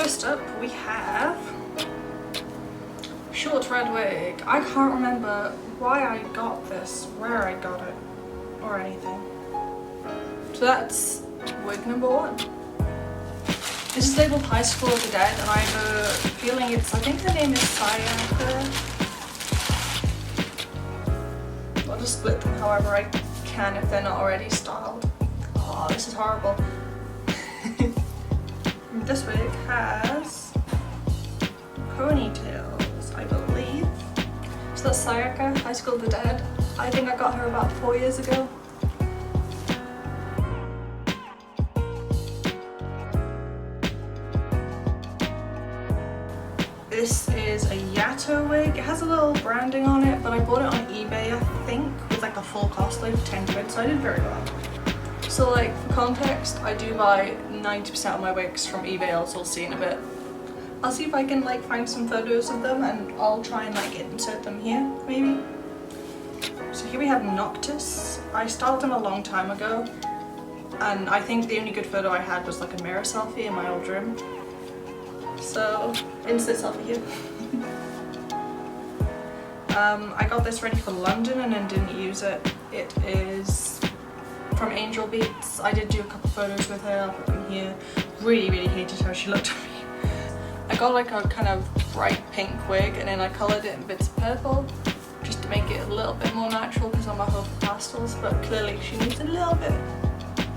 First up we have short red wig. I can't remember why I got this, where I got it, or anything. So that's wig number 1. This is labeled High School of the Dead, and I have a feeling it's, I think the name is Sayaka. I'll just split them however I can if they're not already styled. Oh, this is horrible. This wig has ponytails, I believe. So that's Sayaka, High School of the Dead. I think I got her about 4 years ago. This is a Yato wig. It has a little branding on it, but I bought it on eBay, I think, with like a full costly for 10 quid, so I did very well. So like, for context, I do buy 90% of my wigs from eBay, as you'll see in a bit. I'll see if I can like find some photos of them and I'll try and like insert them here, maybe. So here we have Noctis. I styled him a long time ago, and I think the only good photo I had was like a mirror selfie in my old room. So, insert selfie here. I got this ready for London and then didn't use it. It is from Angel Beats. I did do a couple photos with her, I'll put them here. Really hated how she looked on me. I got like a kind of bright pink wig and then I coloured it in bits of purple just to make it a little bit more natural because I'm a hoe for pastels, but clearly she needs a little bit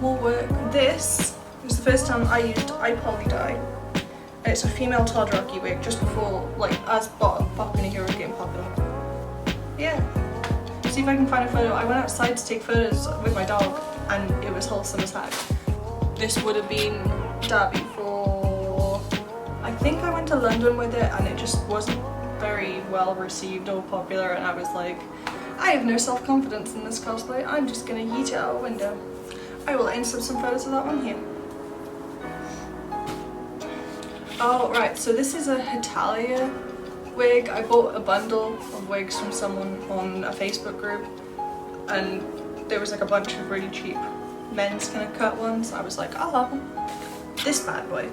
more work. This was the first time I used iPoly dye. It's a female Todoroki wig just before, like, as Boku no Hero was getting popular. Yeah. See if I can find a photo. I went outside to take photos with my dog and it was wholesome as heck. This would have been that before, I think I went to London with it and it just wasn't very well received or popular, and I was like, I have no self-confidence in this cosplay, I'm just gonna yeet it out a window. I will insert some photos of that one here. Oh right, so this is a Hetalia wig. I bought a bundle of wigs from someone on a Facebook group and there was like a bunch of really cheap men's kind of cut ones. I was like, I'll have them. This bad boy.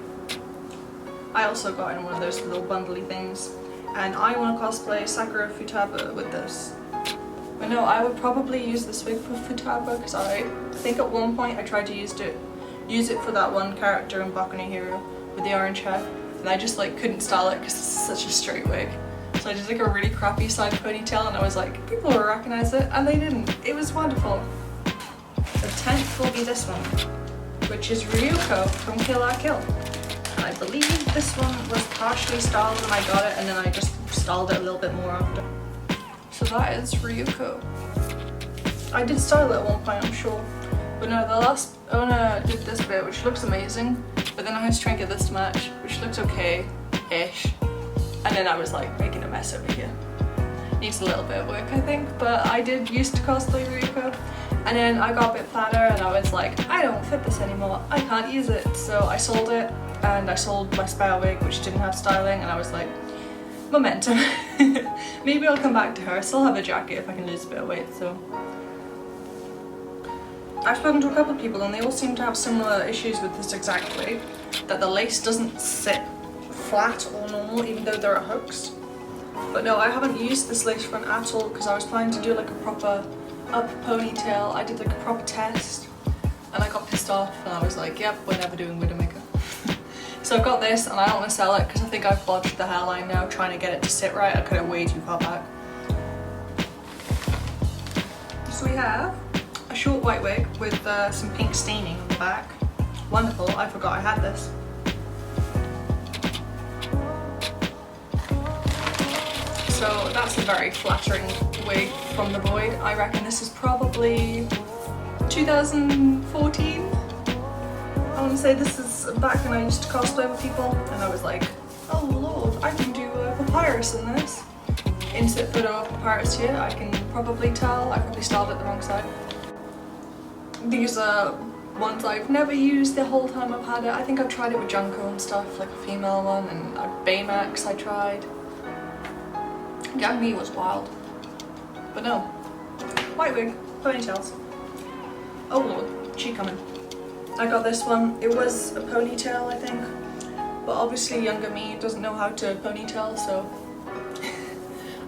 I also got in one of those little bundly things, and I want to cosplay Sakura Futaba with this. But no, I would probably use this wig for Futaba because I think at one point I tried to use it for that one character in Boku no Hero with the orange hair, and I just like couldn't style it because it's such a straight wig. So I did like a really crappy side ponytail and I was like, people will recognize it, and they didn't. It was wonderful. The 10th will be this one, which is Ryuko from Kill la Kill. And I believe this one was partially styled when I got it, and then I just styled it a little bit more after. So that is Ryuko. I did style it at one point, I'm sure. But no, the last owner did this bit, which looks amazing. But then I had to try and get this to match, which looks okay-ish. And then I was like making a mess over here. Needs a little bit of work, I think, but I did used to cosplay Ryuko. And then I got a bit fatter and I was like, I don't fit this anymore, I can't use it. So I sold it, and I sold my spare wig, which didn't have styling, and I was like, momentum. Maybe I'll come back to her. I still have a jacket if I can lose a bit of weight, so. I've spoken to a couple of people and they all seem to have similar issues with this exact wig, that the lace doesn't sit flat or normal even though there are hooks. But no, I haven't used this lace front at all because I was planning to do like a proper up ponytail. I did like a proper test and I got pissed off and I was like, yep, we're never doing Widowmaker. So I've got this and I don't want to sell it because I think I've bodged the hairline now trying to get it to sit right. I cut it way too far back. So we have a short white wig with some pink staining on the back. Wonderful, I forgot I had this. So that's a very flattering wig from the Void. I reckon this is probably 2014. I want to say this is back when I used to cosplay with people and I was like, oh lord, I can do Papyrus in this. Insert photo of Papyrus here. I can probably tell, I probably styled it the wrong side. These are ones I've never used the whole time I've had it. I think I've tried it with Junko and stuff, like a female one, and Baymax I tried. Yang Mi was wild. But no. White wig, ponytails. Oh lord, she coming. I got this one. It was a ponytail, I think. but obviously younger me doesn't know how to ponytail, so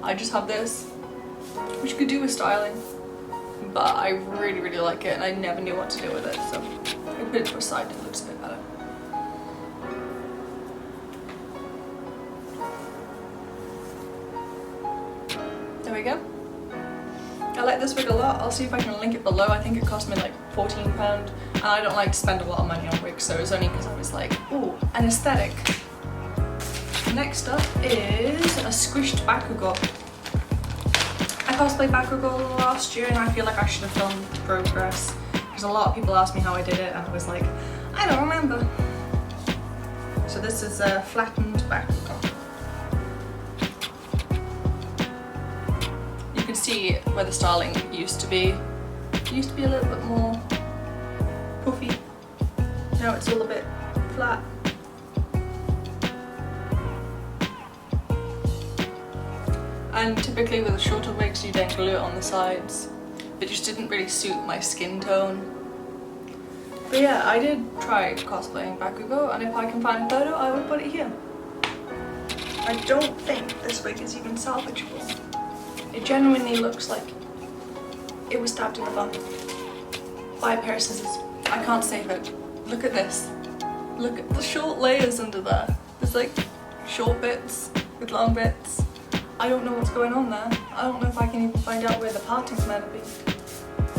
I just have this, which could do with styling, but I really like it and I never knew what to do with it, so I put it to a side and it looks a bit better. There we go. I like this wig a lot. I'll see if I can link it below. I think it cost me like £14, and I don't like to spend a lot of money on wigs, so it was only because I was like, ooh, an aesthetic. Next up is a squished Bakugo. I cosplayed Bakugo last year and I feel like I should have filmed progress, because a lot of people asked me how I did it and I was like, I don't remember. So this is a flattened Bakugo. You can see where the styling used to be. It used to be a little bit more puffy. Now it's all a bit flat. And typically with the shorter wigs you then glue it on the sides. It just didn't really suit my skin tone. But yeah, I did try cosplaying Bakugo, and if I can find a photo I would put it here. I don't think this wig is even salvageable. It genuinely looks like it was stabbed in the bum by a pair of scissors. I can't save it. Look at this. Look at the short layers under there. There's like short bits with long bits. I don't know what's going on there. I don't know if I can even find out where the parting's meant to be.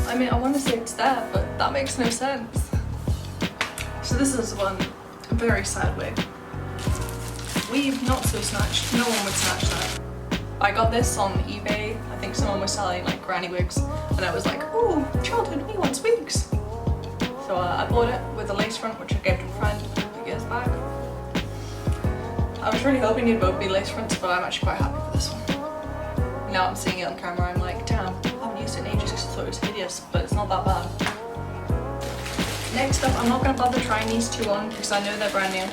I mean, I want to say it's there, but that makes no sense. So this is one very sad wig. Weave, not so snatched. No one would snatch that. I got this on eBay. I think someone was selling like granny wigs, and I was like, ooh, childhood, me wants wigs. So I bought it with a lace front, which I gave to a friend a few years back. I was really hoping you'd both be lace fronts, but I'm actually quite happy with this one. Now I'm seeing it on camera, I'm like, damn, I haven't used it in ages because I thought it was hideous, but it's not that bad. Next up, I'm not going to bother trying these two on because I know they're brand new.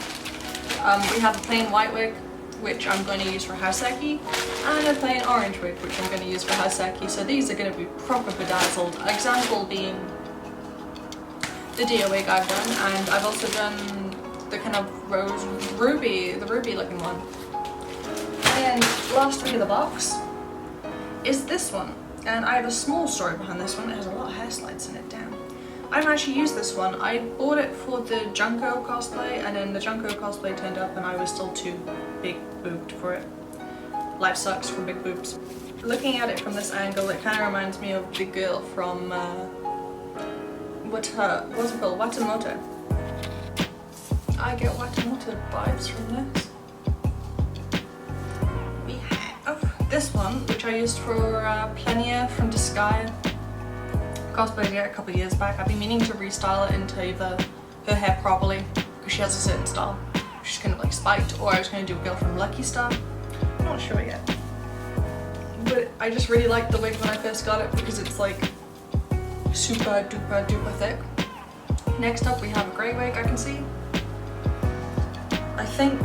We have a plain white wig, which I'm going to use for Houseki, and a plain orange wig, which I'm going to use for Houseki. So these are going to be proper bedazzled. Example being the Dio wig I've done, and I've also done the kind of the ruby looking one. And last wig of the box is this one, and I have a small story behind this one. It has a lot of hair slides in it, damn. I haven't actually used this one. I bought it for the Junko cosplay, and then the Junko cosplay turned up and I was still too big boobed for it. Life sucks for big boobs. Looking at it from this angle, it kind of reminds me of the girl from what's it called? Watamoto. I get Watamoto vibes from this. We have this one, which I used for Plenia from Disgaea. Cosplayed it a couple of years back. I've been meaning to restyle it into either her hair properly, because she has a certain style. She's kind of like spiked, or I was going to do a girl from Lucky Star. I'm not sure yet. But I just really liked the wig when I first got it because it's like super duper duper thick. Next up we have a grey wig I can see. I think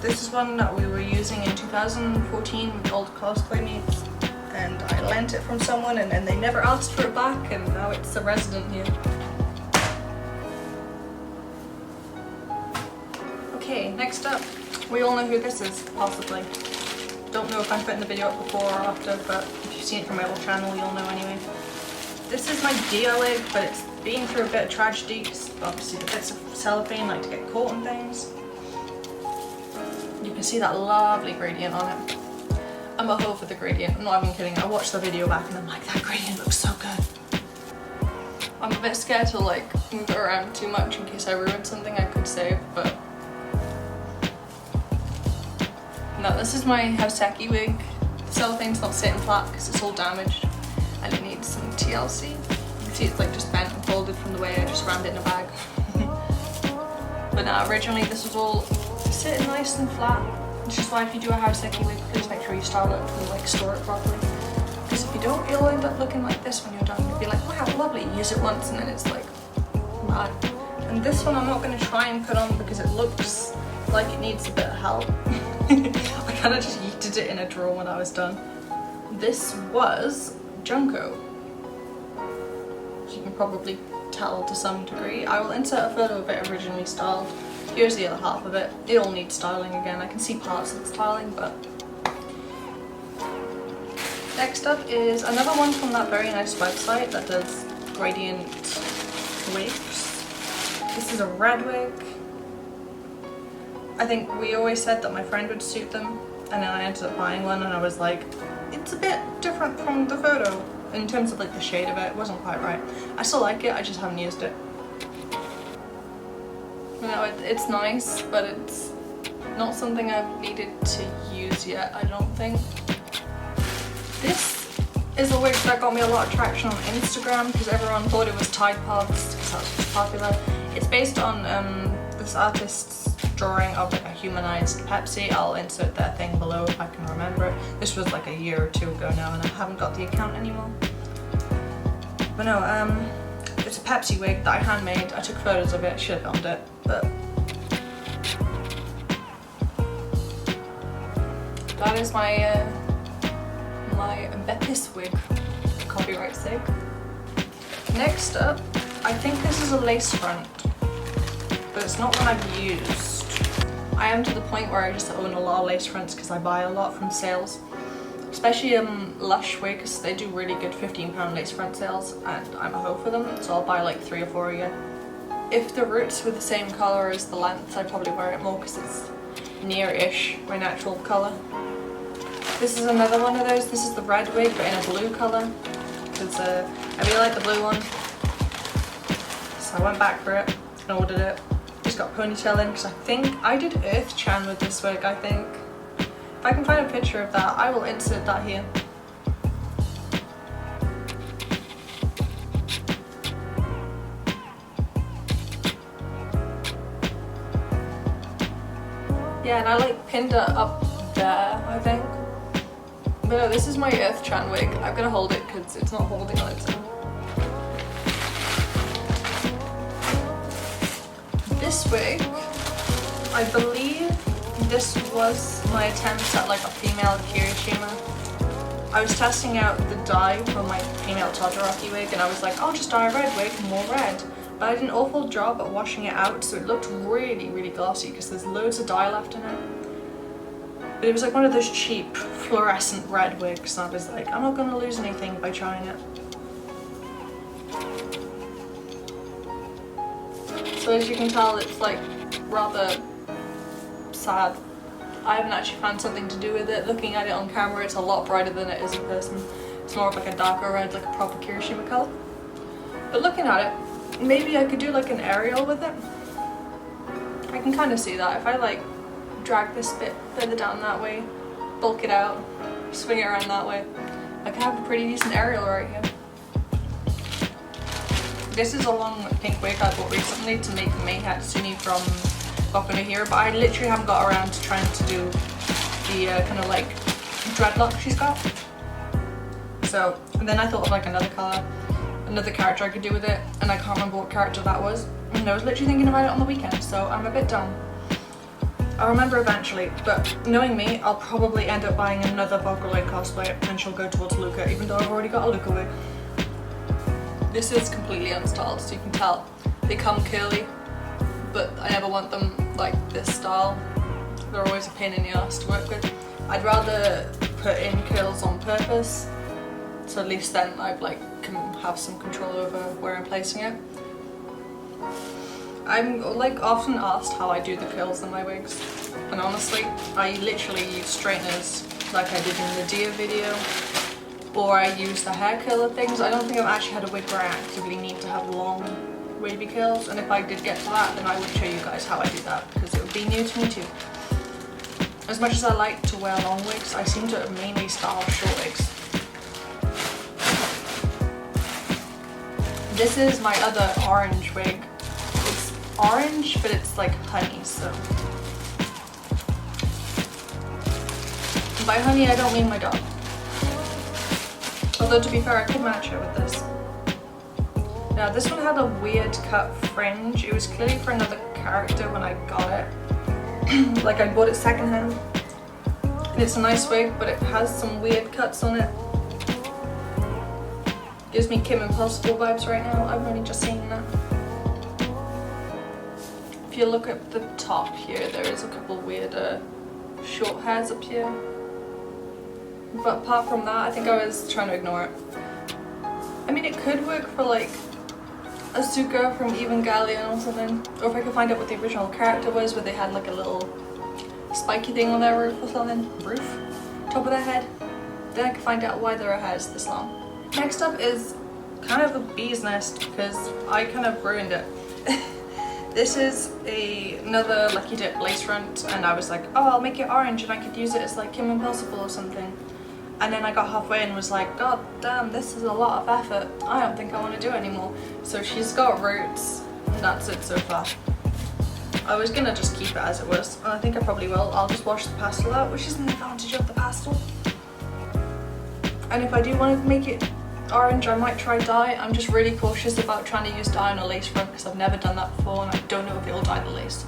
this is one that we were using in 2014 with old cosplay mates, and I lent it from someone and then they never asked for it back, and now it's a resident here. Okay, next up, we all know who this is, possibly. Don't know if I'm putting the video up before or after, but if you've seen it from my old channel, you'll know anyway. This is my Dio wig, but it's been through a bit of tragedy, because obviously the bits of cellophane like to get caught in things. You can see that lovely gradient on it. I'm a hoe for the gradient, I'm not even kidding. I watched the video back and I'm like, that gradient looks so good. I'm a bit scared to like move it around too much in case I ruin something I could save, but no, this is my Houseki wig. The cellophane's not sitting flat because it's all damaged and it needs some TLC. You can see it's like just bent and folded from the way I just rammed it in a bag. But no, originally this was all sitting nice and flat, which is why if you do a Houseki wig, please make sure you style it and like store it properly. Because if you don't, you'll end up looking like this when you're done. You'll be like, wow, lovely, use it once and then it's like mad. And this one I'm not going to try and put on because it looks like it needs a bit of help. I kind of just yeeted it in a drawer when I was done. This was Junko. As you can probably tell to some degree. I will insert a photo of it originally styled. Here's the other half of it. It all needs styling again. I can see parts of the styling, but... Next up is another one from that very nice website that does gradient wigs. This is a red wig. I think we always said that my friend would suit them, and then I ended up buying one and I was like, it's a bit different from the photo. In terms of like the shade of it, it wasn't quite right. I still like it, I just haven't used it. You know, it's nice, but it's not something I've needed to use yet, I don't think. This is a wig that got me a lot of traction on Instagram because everyone thought it was Tide Pods because that was popular. It's based on this artist's drawing of like a humanized Pepsi. I'll insert that thing below if I can remember it. This was like a year or two ago now and I haven't got the account anymore. But no, it's a Pepsi wig that I handmade. I took photos of it, should have filmed it, but that is my my Beppis wig, copyright sake. Next up, I think this is a lace front, but it's not one I've used. I am to the point where I just own a lot of lace fronts because I buy a lot from sales. Especially Lush wigs, they do really good £15 lace front sales and I'm a hoe for them, so I'll buy like 3 or 4 again. If the roots were the same colour as the length, I'd probably wear it more because it's near-ish my natural colour. This is another one of those. This is the red wig but in a blue colour because I really like the blue one. So I went back for it and ordered it. Just got ponytail in because I think I did Earth Chan with this wig, I think. If I can find a picture of that, I will insert that here. Yeah, and I like pinned it up there, I think. But no, this is my Earth Chan wig. I'm gonna hold it because it's not holding on its own. This wig, I believe this was my attempt at like a female Kirishima. I was testing out the dye for my female Todoroki wig and I was like, I'll just dye a red wig, more red. But I did an awful job at washing it out, so it looked really, really glossy because there's loads of dye left in it. But it was like one of those cheap fluorescent red wigs, and I was like, I'm not gonna lose anything by trying it. So as you can tell, it's like rather sad. I haven't actually found something to do with it. Looking at it on camera, it's a lot brighter than it is in person. It's more of like a darker red, like a proper Kirishima colour. But looking at it, maybe I could do like an aerial with it. I can kind of see that. If I like drag this bit further down that way, bulk it out, swing it around that way, I could have a pretty decent aerial right here. This is a long pink wig I bought recently to make Mei Hatsune from Boku no Hero, but I literally haven't got around to trying to do the kind of like dreadlock she's got. So, and then I thought of like another colour, another character I could do with it, and I can't remember what character that was. And I was literally thinking about it on the weekend, so I'm a bit dumb. I'll remember eventually, but knowing me, I'll probably end up buying another Vocaloid cosplay and she'll go towards Luca, even though I've already got a Luca wig. This is completely unstyled, so you can tell. They come curly, but I never want them like this style. They're always a pain in the ass to work with. I'd rather put in curls on purpose, so at least then I can have some control over where I'm placing it. I'm like often asked how I do the curls in my wigs, and honestly, I literally use straighteners like I did in the Dia video, or I use the hair curler things. I don't think I've actually had a wig where I actively need to have long wavy curls, and if I did get to that, then I would show you guys how I do that, because it would be new to me too. As much as I like to wear long wigs, I seem to mainly style short wigs. This is my other orange wig. It's orange, but it's like honey, so. By honey, I don't mean my dog. Although to be fair, I could match it with this. Now this one had a weird cut fringe. It was clearly for another character when I got it. Like I bought it secondhand. And it's a nice wig, but it has some weird cuts on it. Gives me Kim Impossible vibes right now. I've only just seen that. if you look at the top here, there is a couple weird short hairs up here. But apart from that, I think I was trying to ignore it. I mean, it could work for like Asuka from Evangelion or something. Or if I could find out what the original character was, where they had like a little spiky thing on their roof or something. Top of their head. Then I could find out why their hair is this long. Next up is kind of a bee's nest because I kind of ruined it. This is another Lucky Dip lace front, and I was like, oh, I'll make it orange and I could use it as like Kim Impossible or something. And then I got halfway and was like, god damn, this is a lot of effort. I don't think I want to do it anymore. So she's got roots, and that's it so far. I was gonna just keep it as it was, and I think I probably will. I'll just wash the pastel out, which is an advantage of the pastel. And if I do want to make it orange, I might try dye. I'm just really cautious about trying to use dye on a lace front because I've never done that before and I don't know if it'll dye the lace.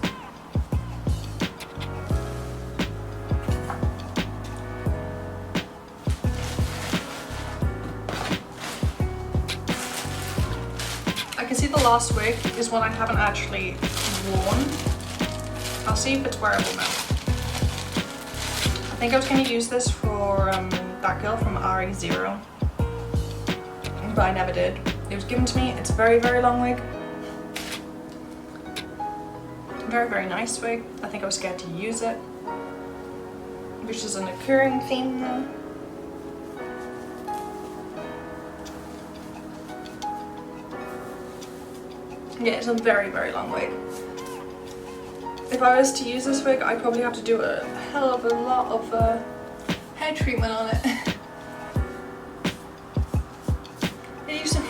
I can see the last wig is one I haven't actually worn. I'll see if it's wearable now. I think I was going to use this for that girl from RE0. But I never did. It was given to me. It's a very, very long wig. Very, very nice wig. I think I was scared to use it, which is an occurring theme now. Yeah, it's a very, very long wig. If I was to use this wig, I'd probably have to do a hell of a lot of hair treatment on it.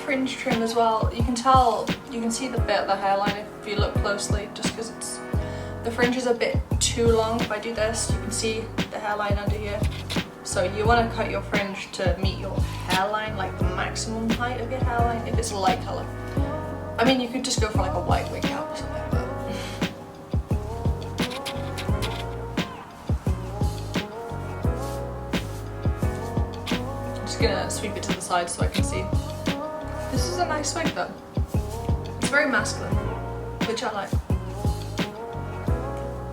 Fringe trim as well. You can tell, you can see the bit of the hairline if you look closely, just because it's the fringe is a bit too long. If I do this, you can see the hairline under here. So you want to cut your fringe to meet your hairline, like the maximum height of your hairline if it's a light color. I mean, you could just go for like a white wig cap or something, but I'm just gonna sweep it to the side so I can see. This is a nice wig though. It's very masculine, which I like.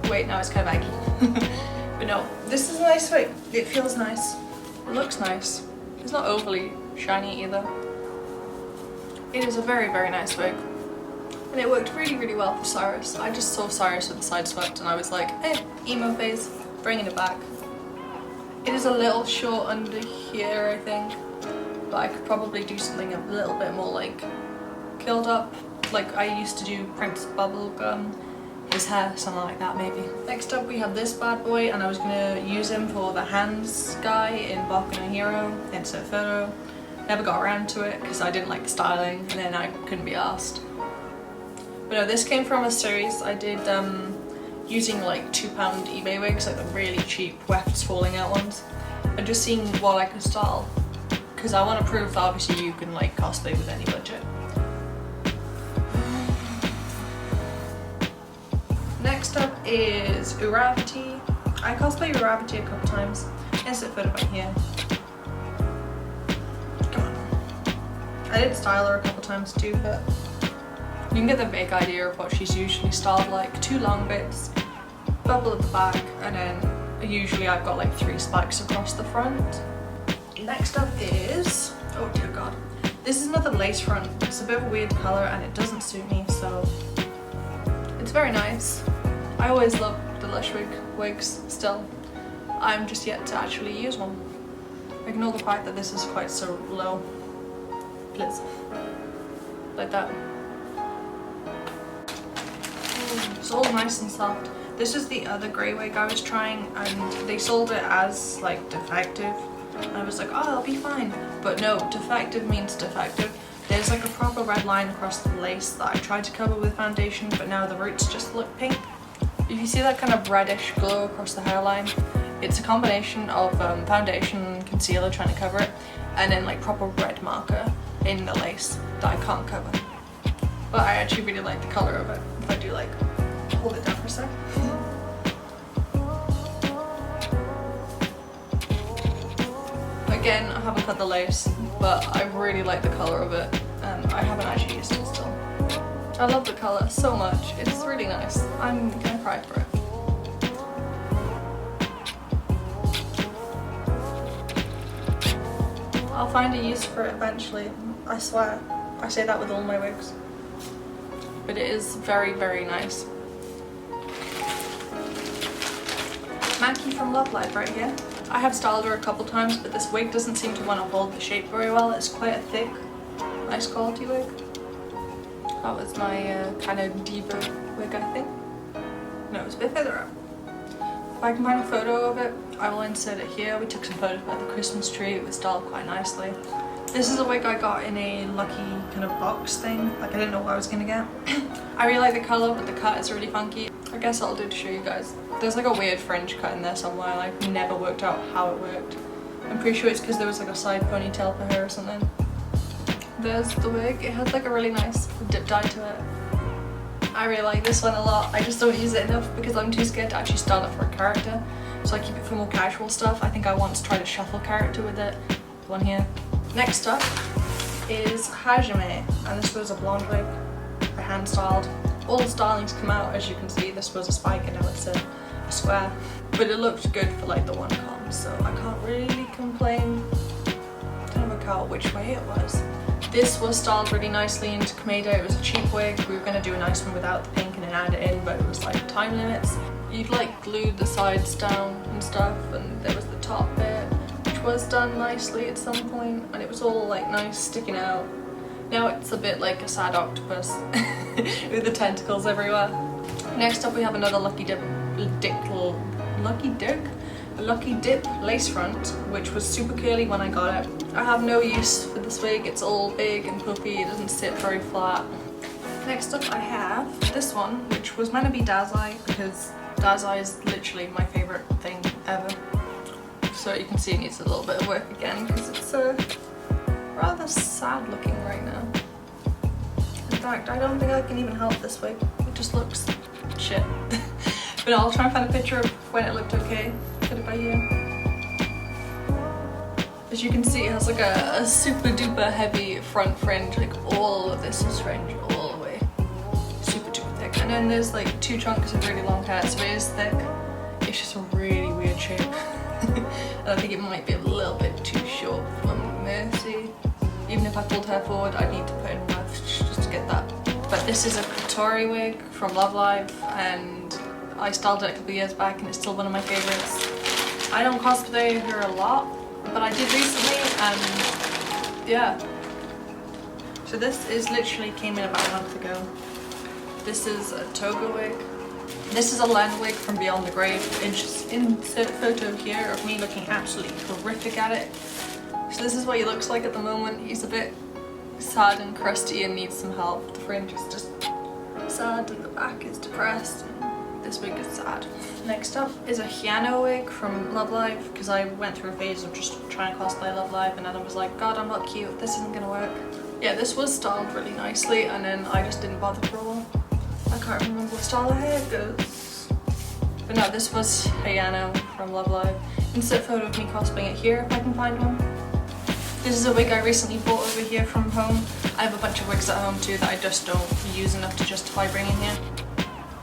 Wait, now it's kind of baggy. But no, this is a nice wig. It feels nice. It looks nice. It's not overly shiny either. It is a very, very nice wig. And it worked really, really well for Cyrus. I just saw Cyrus with the side swept and I was like, hey, emo phase, bringing it back. It is a little short under here, I think. But I could probably do something a little bit more like curled up, like I used to do Prince Bubblegum, his hair, something like that maybe. Next up we have this bad boy, and I was gonna use him for the hands guy in Boku no Hero, insert photo. Never got around to it because I didn't like the styling and then I couldn't be asked. But no, this came from a series I did using like £2 eBay wigs, like the really cheap weapons falling out ones, and just seeing what I could style. Because I want to prove that obviously you can like cosplay with any budget. Next up is Uravity. I cosplayed Uravity a couple times. Insert photo right here. Come on. I did style her a couple times too, but you can get the vague idea of what she's usually styled like. 2 long bits, bubble at the back, and then usually I've got like 3 spikes across the front. Next up is, oh dear god, this is another lace front. It's a bit of a weird colour and it doesn't suit me, so it's very nice. I always love the Lush wigs still. I'm just yet to actually use one. Ignore the fact that this is quite so low. Please. Like that. It's all nice and soft. This is the other grey wig I was trying and they sold it as like defective. I was like, oh, I'll be fine. But no, defective means defective. There's like a proper red line across the lace that I tried to cover with foundation, but now the roots just look pink. If you see that kind of reddish glow across the hairline, it's a combination of foundation and concealer trying to cover it, and then like proper red marker in the lace that I can't cover. But I actually really like the colour of it. If I do like, hold it down for a sec. Again, I haven't cut the lace, but I really like the colour of it, and I haven't actually used it still. I love the colour so much. It's really nice. I'm gonna cry for it. I'll find a use for it eventually, I swear. I say that with all my wigs. But it is very, very nice. Mackie from Love Live right here. I have styled her a couple times, but this wig doesn't seem to want to hold the shape very well. It's quite a thick, nice quality wig. That was my kind of diva wig, I think. No, it's a bit further up. If I can find a photo of it, I will insert it here. We took some photos by the Christmas tree. It was styled quite nicely. This is a wig I got in a lucky kind of box thing. Like, I didn't know what I was gonna get. I really like the colour, but the cut is really funky. I guess I'll do to show you guys. There's like a weird fringe cut in there somewhere, and I've never worked out how it worked. I'm pretty sure it's because there was like a side ponytail for her or something. There's the wig. It has like a really nice dip dye to it. I really like this one a lot. I just don't use it enough because I'm too scared to actually style it for a character. So I keep it for more casual stuff. I think I want to try to shuffle character with it. The one here. Next up is Hajime, and this was a blonde wig. I hand styled. All the stylings come out, as you can see. This was a spike and now it's a square. But it looked good for like the one comb, so I can't really complain. I don't work out which way it was. This was styled really nicely into Komedo. It was a cheap wig. We were going to do a nice one without the pink and then add it in, but it was like time limits. You'd like glue the sides down and stuff, and there was the top bit, which was done nicely at some point, and it was all like nice sticking out. Now it's a bit like a sad octopus with the tentacles everywhere. Next up we have another Lucky Dip lace front, which was super curly when I got it. I have no use for this wig. It's all big and puffy. It doesn't sit very flat. Next up I have this one, which was meant to be Dazai, because Dazai is literally my favourite thing ever. So you can see it needs a little bit of work again because it's rather sad looking right now. In fact, I don't think I can even help this wig. It just looks shit. But I'll try and find a picture of when it looked okay. Put it by here. As you can see, it has like a super duper heavy front fringe. Like all of this is fringe all the way. Super duper thick. And then there's like two chunks of really long hair, so it is thick. It's just a really weird shape. And I think it might be a little bit too short for Mercy. Even if I pulled her forward, I'd need to put in left just to get that. But this is a Katori wig from Love Live, and I styled it a couple years back and it's still one of my favourites. I don't cosplay her a lot, but I did recently, and yeah. So this is literally came in about a month ago. This is a toga wig. This is a Len wig from Beyond the Grave. Insert photo here of me looking absolutely horrific at it. So this is what he looks like at the moment. He's a bit sad and crusty and needs some help. The fringe is just sad and the back is depressed. And this wig is sad. Next up is a Hyano wig from Love Live, because I went through a phase of just trying to cosplay Love Live and then I was like, God, I'm not cute. This isn't gonna work. Yeah, this was styled really nicely and then I just didn't bother for a while. I can't remember what style of hair it goes. But no, this was Hyano from Love Live. Insert photo of me cosplaying it here if I can find one. This is a wig I recently bought over here from home. I have a bunch of wigs at home too that I just don't use enough to justify bringing here.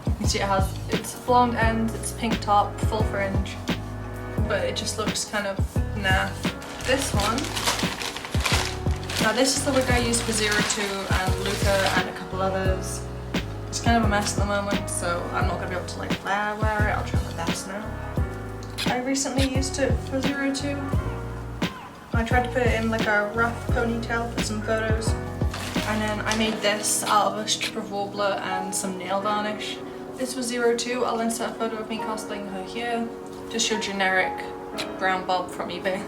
You can see it's blonde ends, it's pink top, full fringe, but it just looks kind of naff. This one, now this is the wig I used for Zero Two and Luca and a couple others. It's kind of a mess at the moment, so I'm not going to be able to like wear it. I'll try my best now. I recently used it for Zero Two. I tried to put it in like a rough ponytail for some photos, and then I made this out of a strip of Worbler and some nail varnish. This was Zero Two. I'll insert a photo of me cosplaying her here. Just your generic brown bob from eBay.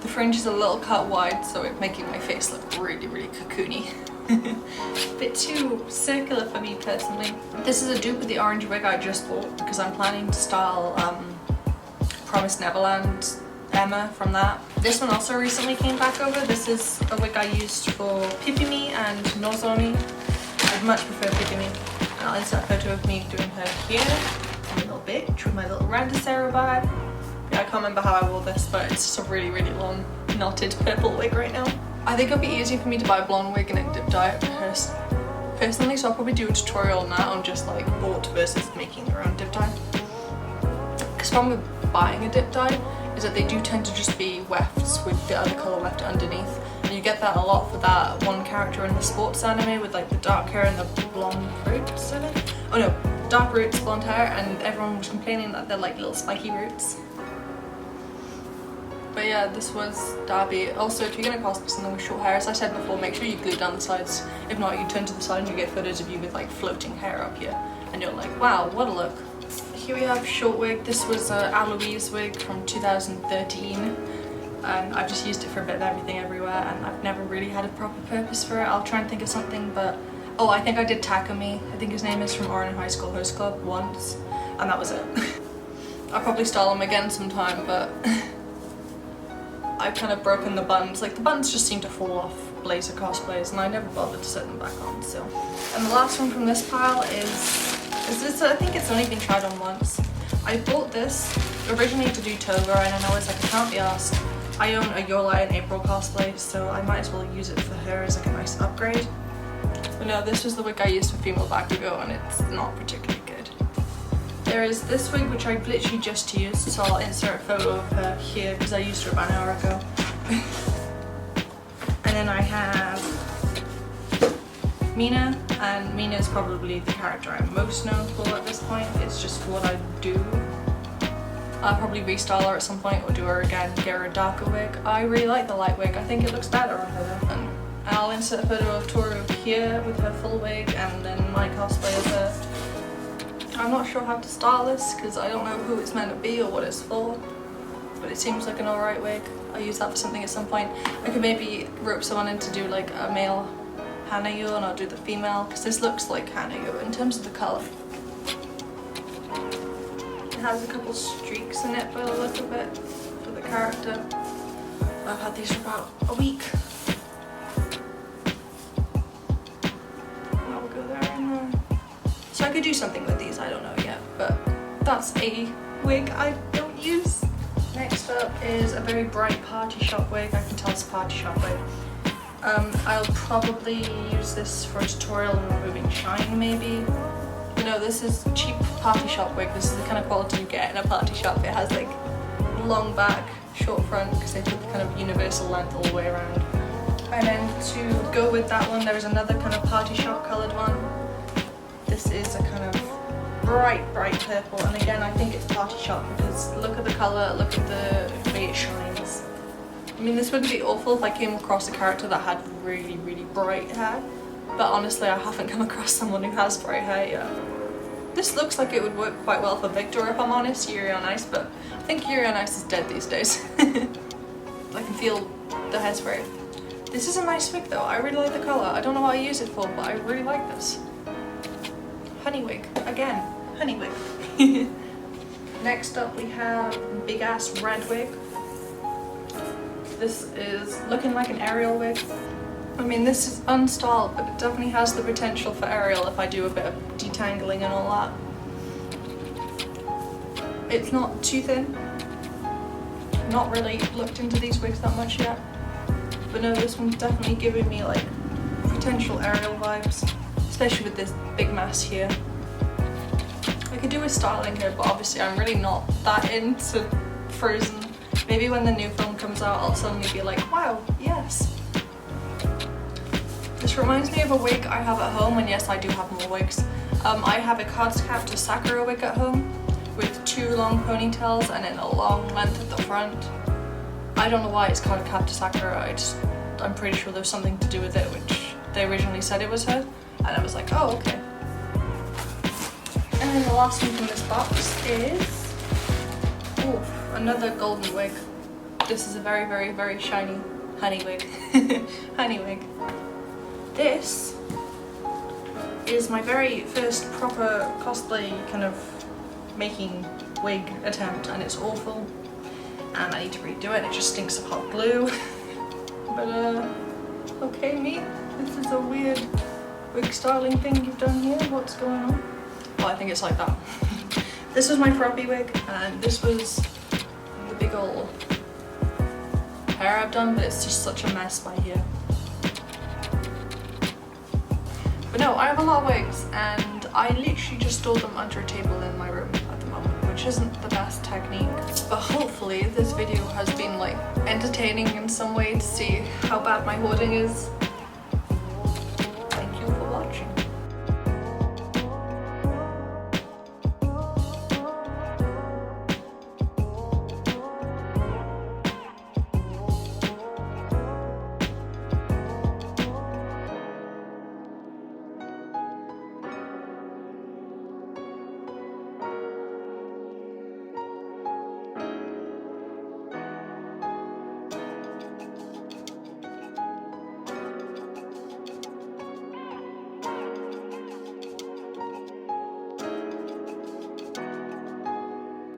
The fringe is a little cut wide, so it's making my face look really, really cocoony. A bit too circular for me personally. This is a dupe of the orange wig I just bought because I'm planning to style Promised Neverland Emma from that. This one also recently came back over. This is a wig I used for Pipimi and Nozomi. I'd much prefer Pipimi. And I'll insert a photo of me doing her here. I'm a little bitch with my little Randacera bag. Yeah, I can't remember how I wore this, but it's just a really, really long knotted purple wig right now. I think it'd be easier for me to buy a blonde wig and then dip dye it personally, so I'll probably do a tutorial on that, on just like bought versus making your own dip dye. Because the problem with buying a dip dye is that they do tend to just be wefts with the other colour weft underneath, and you get that a lot for that one character in the sports anime with like the dark hair and the blonde roots, I think. Oh no, dark roots, blonde hair, and everyone was complaining that they're like little spiky roots. But yeah, this was Darby. Also, if you're going to cosplay something with short hair, as I said before, make sure you glue down the sides. If not, you turn to the side and you get photos of you with like floating hair up here. And you're like, wow, what a look. Here we have short wig. This was a Aloise wig from 2013. And I've just used it for a bit of everything everywhere, and I've never really had a proper purpose for it. I'll try and think of something, but... Oh, I think I did Takumi. I think his name is from Oran High School Host Club once. And that was it. I'll probably style him again sometime, but... I've kind of broken the buttons. Like, the buttons just seem to fall off Blazer cosplays, and I never bothered to set them back on, so. And the last one from this pile is this, I think it's only been tried on once. I bought this originally to do Toga, and then I was like, I can't be asked. I own a Yola and April cosplay, so I might as well use it for her as like a nice upgrade. But no, this was the wig I used for female Bakugo, and it's not particularly good. There is this wig which I literally just used, so I'll insert a photo of her here because I used her about an hour ago. And then I have Mina, and Mina is probably the character I'm most known for at this point. It's just what I do. I'll probably restyle her at some point or do her again, get her a darker wig. I really like the light wig, I think it looks better on her though. And I'll insert a photo of Toru here with her full wig, and then my cosplay of her. I'm not sure how to style this because I don't know who it's meant to be or what it's for, but it seems like an alright wig. I'll use that for something at some point. I could maybe rope someone in to do like a male Hanayo, and I'll do the female because this looks like Hanayo in terms of the colour. It has a couple streaks in it by the look of it for the character. I've had these for about a week. I'll go there and so I could do something with these, I don't know yet, but that's a wig I don't use. Next up is a very bright party shop wig. I can tell it's a party shop wig. I'll probably use this for a tutorial on removing shine maybe. But no, this is cheap party shop wig. This is the kind of quality you get in a party shop. It has like long back, short front, because they put the kind of universal length all the way around. And then to go with that one, there's another kind of party shop coloured one. This is a kind of bright purple, and again I think it's party shop because look at the colour, look at the way it shines. I mean, this wouldn't be awful if I came across a character that had really bright hair, but honestly I haven't come across someone who has bright hair yet. This looks like it would work quite well for Victor if I'm honest, Yuri on Ice, but I think Yuri on Ice is dead these days. I can feel the hairspray. This is a nice wig though, I really like the colour. I don't know what I use it for, but I really like this. Honey wig, again, honey wig. Next up we have big ass red wig. This is looking like an Ariel wig. I mean, this is unstyled, but it definitely has the potential for Ariel if I do a bit of detangling and all that. It's not too thin. Not really looked into these wigs that much yet. But no, this one's definitely giving me like potential Ariel vibes. Especially with this big mass here. I could do with styling here, but obviously I'm really not that into Frozen. Maybe when the new film comes out I'll suddenly be like, wow, yes. This reminds me of a wig I have at home, and yes, I do have more wigs. I have a Cardcaptor Sakura wig at home with 2 long ponytails and then a long length at the front. I don't know why it's Cardcaptor Sakura, I'm pretty sure there's something to do with it, which they originally said it was her. And I was like, oh, okay. And then the last one from this box is another golden wig. This is a very shiny honey wig. Honey wig. This is my very first proper cosplay kind of making wig attempt, and it's awful. And I need to redo it, it just stinks of hot glue. But okay, me. This is a weird wig styling thing you've done here. What's going on? Oh, I think it's like that. This was my Froppy wig, and this was the big ol' hair I've done, but it's just such a mess by here. But no, I have a lot of wigs and I literally just store them under a table in my room at the moment, which isn't the best technique. But hopefully this video has been like entertaining in some way to see how bad my hoarding is.